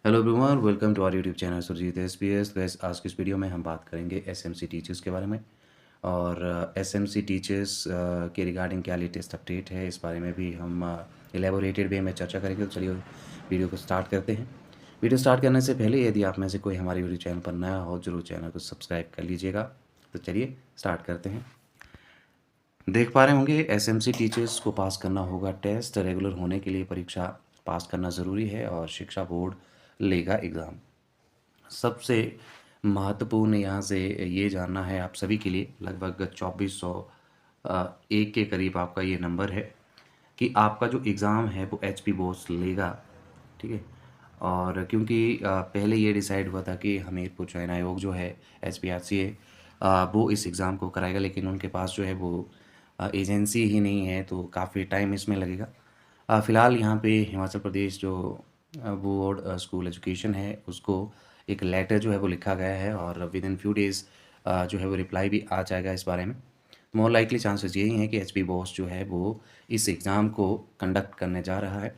Hello everyone, welcome to our YouTube channel Surjit SPS. Guys आज की इस वीडियो में हम बात करेंगे एसएमसी टीचर्स के बारे में। और एसएमसी टीचर्स के रिगार्डिंग क्या लेटेस्ट अपडेट है, इस बारे में भी हम एलेबोरेटेड वे में चर्चा करेंगे। तो चलिए वीडियो को स्टार्ट करते हैं। वीडियो स्टार्ट करने से पहले यदि आप में से कोई हमारे यूट्यूब चैनल पर नया हो, जरूर चैनल को सब्सक्राइब कर लीजिएगा। तो चलिए स्टार्ट करते हैं। देख पा रहे होंगे, एसएमसी टीचर्स को पास करना होगा टेस्ट। रेगुलर होने के लिए परीक्षा पास करना ज़रूरी है और शिक्षा बोर्ड लेगा एग्ज़ाम। सबसे महत्वपूर्ण यहाँ से ये जानना है आप सभी के लिए, लगभग 2400 एक के करीब आपका ये नंबर है कि आपका जो एग्ज़ाम है वो एचपी बोस लेगा। ठीक है। और क्योंकि पहले ये डिसाइड हुआ था कि हमीरपुर चयन आयोग जो है एचपीआरसीए वो इस एग्ज़ाम को कराएगा, लेकिन उनके पास जो है वो एजेंसी ही नहीं है, तो काफ़ी टाइम इसमें लगेगा। फ़िलहाल यहाँ पे हिमाचल प्रदेश जो बोर्ड स्कूल एजुकेशन है उसको एक लेटर जो है वो लिखा गया है और विद इन फ्यू डेज़ जो है वो रिप्लाई भी आ जाएगा इस बारे में। मोर लाइकली चांसेस यही हैं कि एचपी बॉस जो है वो इस एग्ज़ाम को कंडक्ट करने जा रहा है।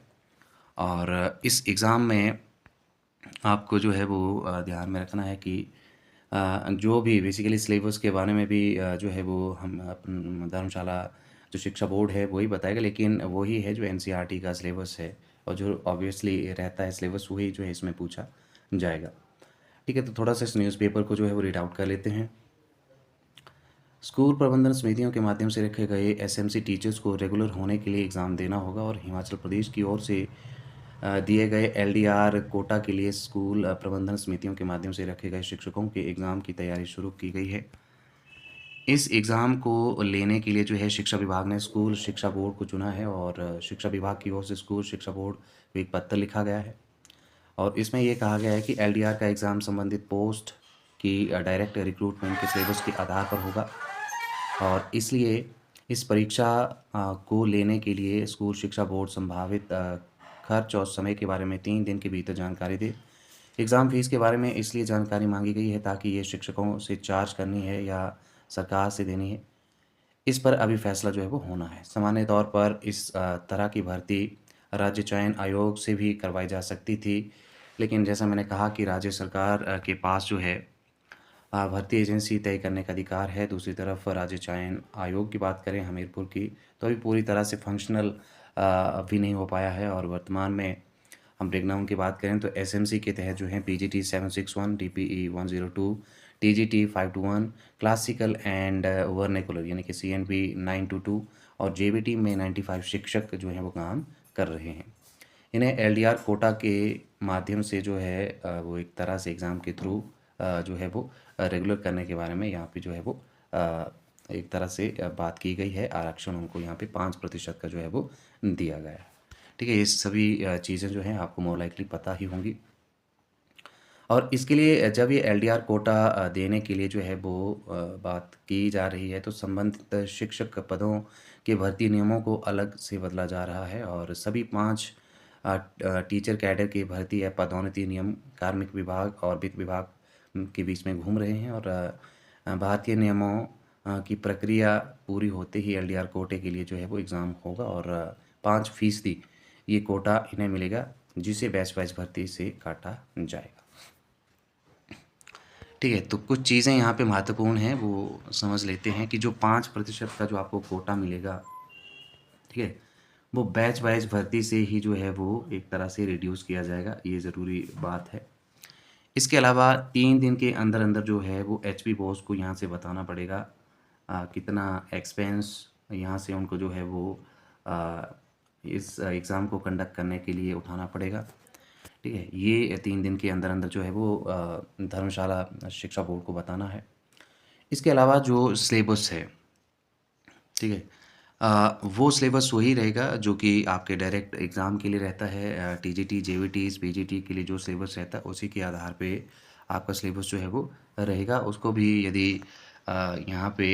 और इस एग्ज़ाम में आपको जो है वो ध्यान में रखना है कि जो भी बेसिकली सिलेबस के बारे में भी जो है वो हम अपन धर्मशाला जो शिक्षा बोर्ड है वही बताएगा, लेकिन वही है जो एनसीईआरटी का सिलेबस है और जो ऑब्वियसली रहता है सिलेबस वही जो है इसमें पूछा जाएगा। ठीक है, तो थोड़ा सा इस न्यूज़पेपर को जो है वो रीड आउट कर लेते हैं। स्कूल प्रबंधन समितियों के माध्यम से रखे गए एसएमसी टीचर्स को रेगुलर होने के लिए एग्ज़ाम देना होगा और हिमाचल प्रदेश की ओर से दिए गए एलडीआर कोटा के लिए स्कूल प्रबंधन समितियों के माध्यम से रखे गए शिक्षकों के एग्ज़ाम की तैयारी शुरू की गई है। इस एग्ज़ाम को लेने के लिए जो है शिक्षा विभाग ने स्कूल शिक्षा बोर्ड को चुना है और शिक्षा विभाग की ओर से स्कूल शिक्षा बोर्ड को एक पत्र लिखा गया है और इसमें ये कहा गया है कि एलडीआर का एग्ज़ाम संबंधित पोस्ट की डायरेक्ट रिक्रूटमेंट के सिलेबस के आधार पर होगा और इसलिए इस परीक्षा को लेने के लिए स्कूल शिक्षा बोर्ड संभावित खर्च और समय के बारे में 3 दिन के भीतर जानकारी दे। एग्ज़ाम फीस के बारे में इसलिए जानकारी मांगी गई है ताकि ये शिक्षकों से चार्ज करनी है या सरकार से देनी है, इस पर अभी फैसला जो है वो होना है। सामान्य तौर पर इस तरह की भर्ती राज्य चयन आयोग से भी करवाई जा सकती थी, लेकिन जैसा मैंने कहा कि राज्य सरकार के पास जो है भर्ती एजेंसी तय करने का अधिकार है। दूसरी तरफ राज्य चयन आयोग की बात करें हमीरपुर की, तो अभी पूरी तरह से फंक्शनल अभी नहीं हो पाया है। और वर्तमान में हम ब्रेकडाउन की बात करें तो एसएमसी के तहत जो है PGT 761, DPE 102, TGT 521, classical and vernacular यानी कि सीएनबी 922 और जेबीटी में 95 शिक्षक जो हैं वो काम कर रहे हैं। इन्हें एलडीआर कोटा के माध्यम से जो है वो एक तरह से एग्ज़ाम के थ्रू जो है वो रेगुलर करने के बारे में यहाँ पे जो है वो एक तरह से बात की गई है। आरक्षण उनको यहाँ पे 5% का जो है वो दिया गया है। ठीक है, ये सभी चीज़ें जो हैं आपको मोर लाइकली पता ही होंगी। और इसके लिए जब ये एलडीआर कोटा देने के लिए जो है वो बात की जा रही है, तो संबंधित शिक्षक पदों के भर्ती नियमों को अलग से बदला जा रहा है और सभी 5 टीचर कैडर की भर्ती या पदोन्नति नियम कार्मिक विभाग और वित्त विभाग के बीच में घूम रहे हैं। और भारतीय नियमों की प्रक्रिया पूरी होते ही एलडीआर कोटे के लिए जो है वो एग्ज़ाम होगा और 5% ये कोटा इन्हें मिलेगा, जिसे बैच वाइज भर्ती से काटा जाएगा। ठीक है, तो कुछ चीज़ें यहाँ पे महत्वपूर्ण हैं वो समझ लेते हैं कि जो 5% का जो आपको कोटा मिलेगा, ठीक है, वो बैच वाइज भर्ती से ही जो है वो एक तरह से रिड्यूस किया जाएगा, ये ज़रूरी बात है। इसके अलावा 3 दिन के अंदर अंदर जो है वो एचपी बॉस को यहाँ से बताना पड़ेगा कितना एक्सपेंस यहाँ से उनको जो है वो इस एग्ज़ाम को कंडक्ट करने के लिए उठाना पड़ेगा। ठीक है, ये 3 दिन के अंदर अंदर जो है वो धर्मशाला शिक्षा बोर्ड को बताना है। इसके अलावा जो सिलेबस है, ठीक है, वो सिलेबस वही रहेगा जो कि आपके डायरेक्ट एग्ज़ाम के लिए रहता है। टीजीटी, जेवीटीज़, पीजीटी के लिए जो सिलेबस रहता है उसी के आधार पे आपका सिलेबस जो है वो रहेगा। उसको भी यदि यहाँ पे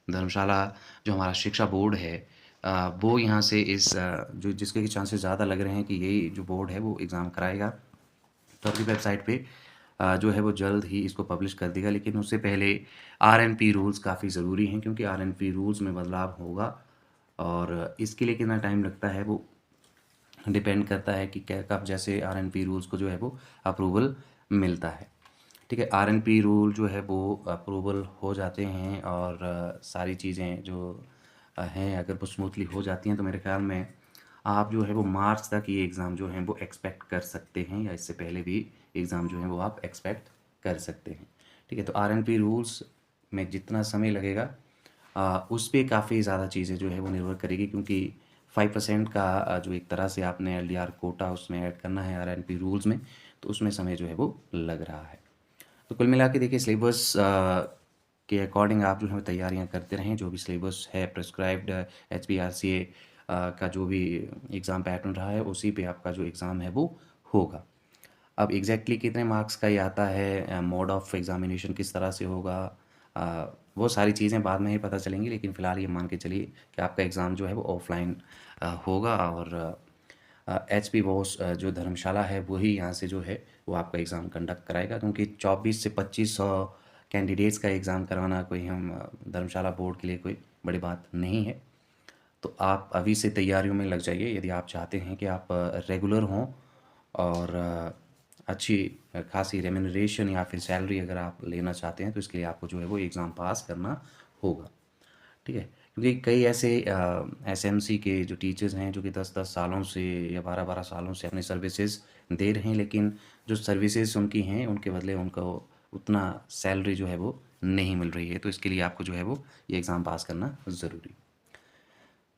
धर्मशाला जो हमारा शिक्षा बोर्ड है वो यहाँ से इस जो जिसके कि चांसेस ज़्यादा लग रहे हैं कि यही जो बोर्ड है वो एग्ज़ाम कराएगा, तो अपनी वेबसाइट पे जो है वो जल्द ही इसको पब्लिश कर देगा। लेकिन उससे पहले आरएनपी रूल्स काफ़ी ज़रूरी हैं, क्योंकि आरएनपी रूल्स में बदलाव होगा और इसके लिए कितना टाइम लगता है वो डिपेंड करता है कि क्या कब जैसे आरएनपी रूल्स को जो है वो अप्रूवल मिलता है। ठीक है, आरएनपी रूल जो है वो अप्रूवल हो जाते हैं और सारी चीज़ें जो हैं अगर वो स्मूथली हो जाती हैं तो मेरे ख्याल में आप जो है वो मार्च तक ये एग्ज़ाम जो है वो एक्सपेक्ट कर सकते हैं, या इससे पहले भी एग्ज़ाम जो है वो आप एक्सपेक्ट कर सकते हैं। ठीक है, तो आरएनपी रूल्स में जितना समय लगेगा उस पे काफ़ी ज़्यादा चीज़ें जो है वो निर्भर करेगी, क्योंकि 5% का जो एक तरह से आपने एलडीआर कोटा उसमें ऐड करना है आरएनपी रूल्स में, तो उसमें समय जो है वो लग रहा है। तो कुल मिला के देखिए सिलेबस के अकॉर्डिंग आप जो है तैयारियां करते रहें। जो भी सिलेबस है प्रिस्क्राइब्ड एचपीआरसीए का जो भी एग्ज़ाम पैटर्न रहा है उसी पे आपका जो एग्ज़ाम है वो होगा। अब एग्जैक्टली कितने मार्क्स का ये आता है, मोड ऑफ एग्जामिनेशन किस तरह से होगा, वो सारी चीज़ें बाद में ही पता चलेंगी, लेकिन फ़िलहाल ये मान के चलिए कि आपका एग्ज़ाम जो है वो ऑफलाइन होगा और एच पी बॉस जो धर्मशाला है वही यहाँ से जो है वो आपका एग्ज़ाम कंडक्ट कराएगा, क्योंकि 24 से 2500 कैंडिडेट्स का एग्ज़ाम करवाना कोई हम धर्मशाला बोर्ड के लिए कोई बड़ी बात नहीं है। तो आप अभी से तैयारियों में लग जाइए यदि आप चाहते हैं कि आप रेगुलर हों और अच्छी खासी रेम्यूनरेशन या फिर सैलरी अगर आप लेना चाहते हैं तो इसके लिए आपको जो है वो एग्ज़ाम पास करना होगा। ठीक है, क्योंकि कई ऐसे एसएमसी के जो टीचर्स हैं जो कि 10-10 सालों से या 12-12 सालों से अपनी सर्विसेज दे रहे हैं, लेकिन जो सर्विसेज उनकी हैं उनके बदले उनको उतना सैलरी जो है वो नहीं मिल रही है। तो इसके लिए आपको जो है वो ये एग्ज़ाम पास करना ज़रूरी।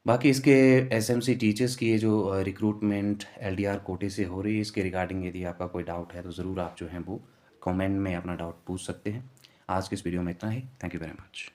बाकी इसके एसएमसी टीचर्स की ये जो रिक्रूटमेंट एलडीआर कोटे से हो रही है, इसके रिगार्डिंग यदि आपका कोई डाउट है तो ज़रूर आप जो है वो कमेंट में अपना डाउट पूछ सकते हैं। आज की इस वीडियो में इतना ही। Thank you very much.